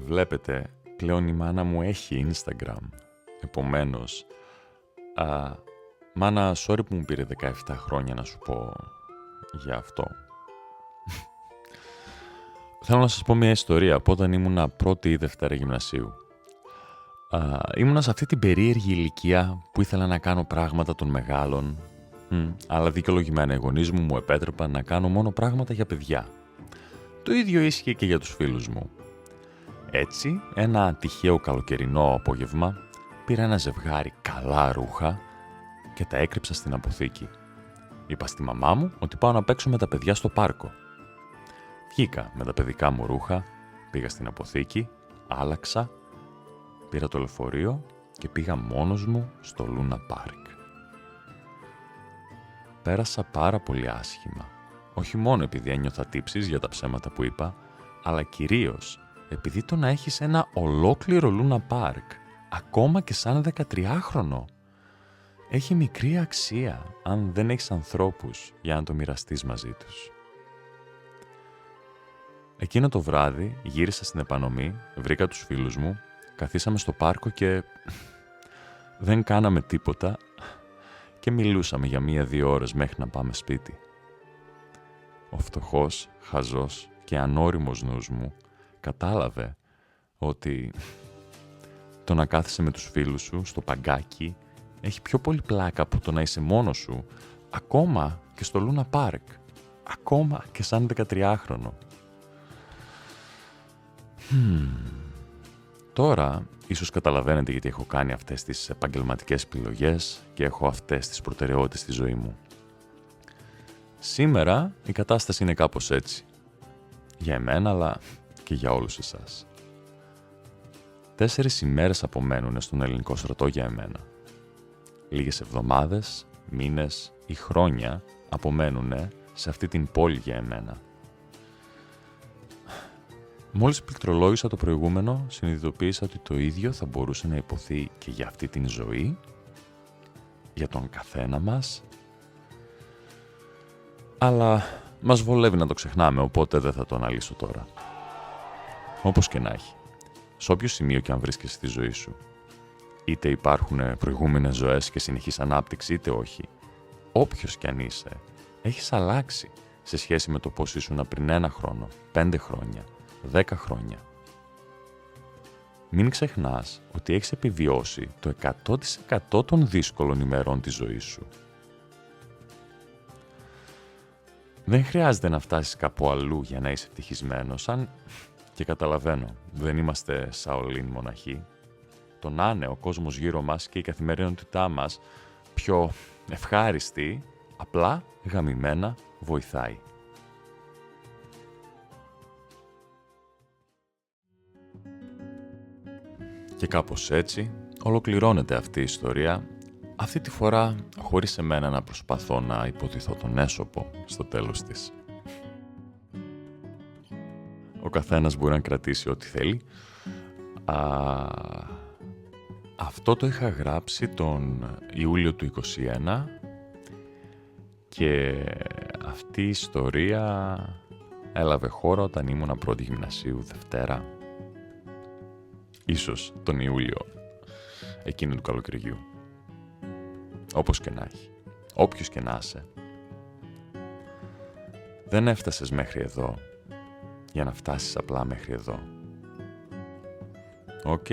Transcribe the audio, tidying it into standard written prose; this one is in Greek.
Βλέπετε, πλέον η μάνα μου έχει Instagram. Επομένως, μάνα, sorry που μου πήρε 17 χρόνια να σου πω για αυτό. Θέλω να σας πω μια ιστορία από όταν ήμουνα πρώτη ή Δευτέρα γυμνασίου. Ήμουνα σε αυτή την περίεργη ηλικία που ήθελα να κάνω πράγματα των μεγάλων, αλλά δικαιολογημένα οι γονείς μου επέτρεπαν να κάνω μόνο πράγματα για παιδιά. Το ίδιο ίσχυε και για τους φίλους μου. Έτσι, ένα τυχαίο καλοκαιρινό απόγευμα, πήρα ένα ζευγάρι καλά ρούχα και τα έκρυψα στην αποθήκη. Είπα στη μαμά μου ότι πάω να παίξω με τα παιδιά στο πάρκο. Βγήκα με τα παιδικά μου ρούχα, πήγα στην αποθήκη, άλλαξα, πήρα το λεωφορείο και πήγα μόνος μου στο Λούνα Πάρκ. Πέρασα πάρα πολύ άσχημα. Όχι μόνο επειδή ένιωθα τύψεις για τα ψέματα που είπα, αλλά κυρίως επειδή το να έχεις ένα ολόκληρο Λούνα Πάρκ, ακόμα και σαν 13χρονο, έχει μικρή αξία αν δεν έχεις ανθρώπους για να το μοιραστείς μαζί τους. Εκείνο το βράδυ γύρισα στην επανομή, βρήκα τους φίλους μου, καθίσαμε στο πάρκο και δεν κάναμε τίποτα και μιλούσαμε για 1-2 ώρες μέχρι να πάμε σπίτι. Ο φτωχός, χαζός και ανώριμος νους μου κατάλαβε ότι το να κάθεσαι με τους φίλους σου στο παγκάκι έχει πιο πολύ πλάκα από το να είσαι μόνος σου, ακόμα και στο Λούνα Πάρκ, ακόμα και σαν 13χρονο. Τώρα, ίσως καταλαβαίνετε γιατί έχω κάνει αυτές τις επαγγελματικές επιλογές και έχω αυτές τις προτεραιότητες στη ζωή μου. Σήμερα η κατάσταση είναι κάπως έτσι. Για εμένα, αλλά και για όλους εσάς. 4 ημέρες απομένουν στον ελληνικό στρατό για εμένα. Λίγες εβδομάδες, μήνες ή χρόνια απομένουν σε αυτή την πόλη για εμένα. Μόλις πληκτρολόγησα το προηγούμενο, συνειδητοποίησα ότι το ίδιο θα μπορούσε να υποθεί και για αυτή την ζωή, για τον καθένα μας, αλλά μας βολεύει να το ξεχνάμε, οπότε δεν θα το αναλύσω τώρα. Όπως και να έχει, σε όποιο σημείο και αν βρίσκεσαι στη ζωή σου, είτε υπάρχουν προηγούμενες ζωές και συνεχής ανάπτυξη, είτε όχι, όποιος κι αν είσαι, έχεις αλλάξει σε σχέση με το πώς ήσουν πριν 1 χρόνο, 5 χρόνια, 10 χρόνια. Μην ξεχνάς ότι έχεις επιβιώσει το 100% των δύσκολων ημερών της ζωής σου. Δεν χρειάζεται να φτάσεις κάπου αλλού για να είσαι ευτυχισμένος, αν και καταλαβαίνω, δεν είμαστε Σαολίν μοναχοί. Το να είναι ο κόσμος γύρω μας και η καθημερινότητά μας πιο ευχάριστη, απλά γαμημένα βοηθάει. Και κάπως έτσι ολοκληρώνεται αυτή η ιστορία, αυτή τη φορά χωρίς εμένα να προσπαθώ να υποδηθώ τον έσωπο στο τέλος της. Ο καθένας μπορεί να κρατήσει ό,τι θέλει. Αυτό το είχα γράψει τον Ιούλιο του 2021 και αυτή η ιστορία έλαβε χώρα όταν ήμουνα πρώτη γυμνασίου, Δευτέρα. Ίσως τον Ιούλιο εκείνου του καλοκαιριού. Όπως και να έχει. Όποιος και να είσαι. Δεν έφτασες μέχρι εδώ για να φτάσεις απλά μέχρι εδώ. Οκ.